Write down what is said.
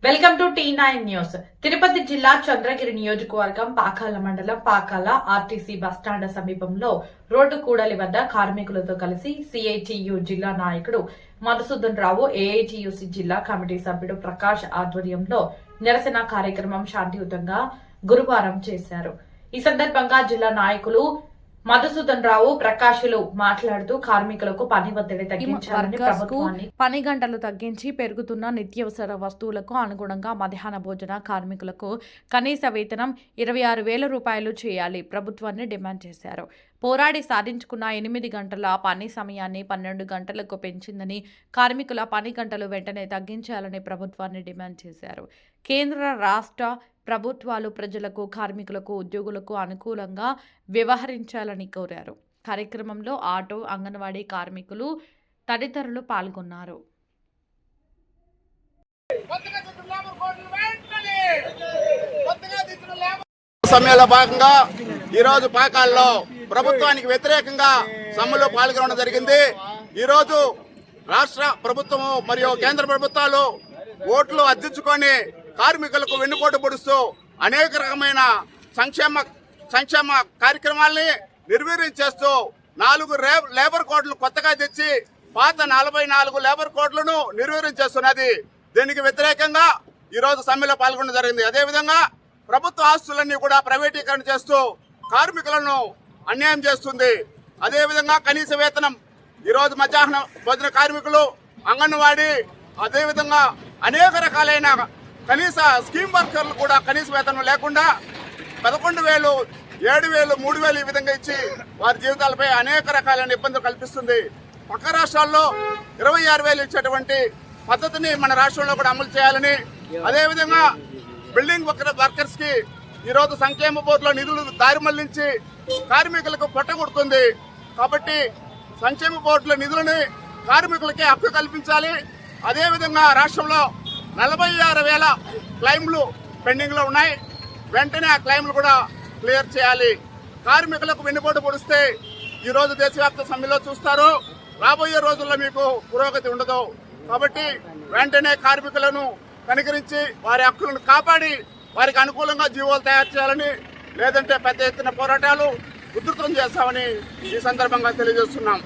Welcome to T9 news. Tirupati జిల్లా చంద్రగిరి నియోజకవర్గం పాకాల మండలం పాకాల ఆర్టీసీ బస్టాండ్ సమీపంలో రోడ్డు కూడలి వద్ద కార్మికులతో కలిసి సిఐటియు జిల్లా నాయకుడు మధుసూదన్ రావు, ఏఐటియుసి జిల్లా కమిటీ సభ్యుడు ప్రకాష్ ఆధ్వర్యంలో నిరసన కార్యక్రమం శాంతియుతంగా గురువారం చేశారు. ఈ సందర్భంగా జిల్లా నాయకులు మధుసూదన్ రావు, ప్రకాష్లు మాట్లాడుతూ కార్మికులకు పని ఒత్తిడి తగ్గించాలని ప్రభుత్వాన్ని పని గంటలు తగ్గించి పెరుగుతున్న నిత్యావసర వస్తువులకు అనుగుణంగా మధ్యాహ్న భోజన కార్మికులకు కనీస వేతనం 26,000 రూపాయలు చేయాలి ప్రభుత్వాన్ని డిమాండ్ చేశారు. పోరాడి సాధించుకున్న 8 గంటల పని సమయాన్ని 12 గంటలకు పెంచిందని, కార్మికుల పని గంటలు వెంటనే తగ్గించాలని ప్రభుత్వాన్ని డిమాండ్ చేశారు. కేంద్ర రాష్ట్ర ప్రభుత్వాలు ప్రజలకు, కార్మికులకు, ఉద్యోగులకు అనుకూలంగా వ్యవహరించాలని కోరారు. కార్యక్రమంలో ఆటో, అంగన్వాడీ కార్మికులు తదితరులు పాల్గొన్నారు. సమ్మెలో భాగంగా ఈరోజు పాకాల్లో ప్రభుత్వానికి వ్యతిరేకంగా సమ్మెలో పాల్గొనడం జరిగింది. ఈరోజు రాష్ట్ర ప్రభుత్వము మరియు కేంద్ర ప్రభుత్వాలు ఓట్లు అర్జించుకొని కార్మికులకు వెన్నుపోటు పొడుస్తూ అనేక రకమైన సంక్షేమ కార్యక్రమాల్ని నిర్వీర్యం చేస్తూ 4 లేబర్ కోడ్లు కొత్తగా తెచ్చి పాత 44 లేబర్ కోడ్లను నిర్వీర్యం చేస్తున్నది. దీనికి వ్యతిరేకంగా ఈరోజు సమ్మెలో పాల్గొనడం జరిగింది. అదేవిధంగా ప్రభుత్వ ఆస్తులన్నీ కూడా ప్రైవేటీకరణ చేస్తూ కార్మికులను అన్యాయం చేస్తుంది. అదేవిధంగా కనీస వేతనం ఈరోజు మధ్యాహ్న భోజన కార్మికులు, అంగన్వాడీ, అదేవిధంగా అనేక రకాలైన కనీస స్కీమ్ వర్కర్లు కూడా కనీస వేతనం లేకుండా 11,000, 7,000, 3,000 ఈ విధంగా ఇచ్చి వారి జీవితాలపై అనేక రకాలైన ఇబ్బందులు కల్పిస్తుంది. పక్క రాష్ట్రాల్లో 26,000 ఇచ్చేటువంటి పద్ధతిని మన రాష్ట్రంలో కూడా అమలు చేయాలని, అదేవిధంగా బిల్డింగ్ వర్కర్స్ కి ఈరోజు సంక్షేమ బోర్డులో నిధులు దారి మళ్లించి కార్మికులకు పొట్టగొడుతుంది. కాబట్టి సంక్షేమ బోర్డుల నిధులని కార్మికులకి హక్కు కల్పించాలి. అదేవిధంగా రాష్ట్రంలో 46,000 క్లైమ్లు పెండింగ్ లో ఉన్నాయి. వెంటనే ఆ క్లైమ్లు కూడా క్లియర్ చేయాలి. కార్మికులకు వెన్నుపోటు పొడిస్తే ఈరోజు దేశవ్యాప్త సమ్మెలో చూస్తారు. రాబోయే రోజుల్లో మీకు పురోగతి ఉండదు. కాబట్టి వెంటనే కార్మికులను కనికరించి వారి హక్కులను కాపాడి వారికి అనుకూలంగా జీవోలు తయారు చేయాలని, లేదంటే పెద్ద ఎత్తున పోరాటాలు ఉధృతం చేస్తామని ఈ సందర్భంగా తెలియజేస్తున్నాం.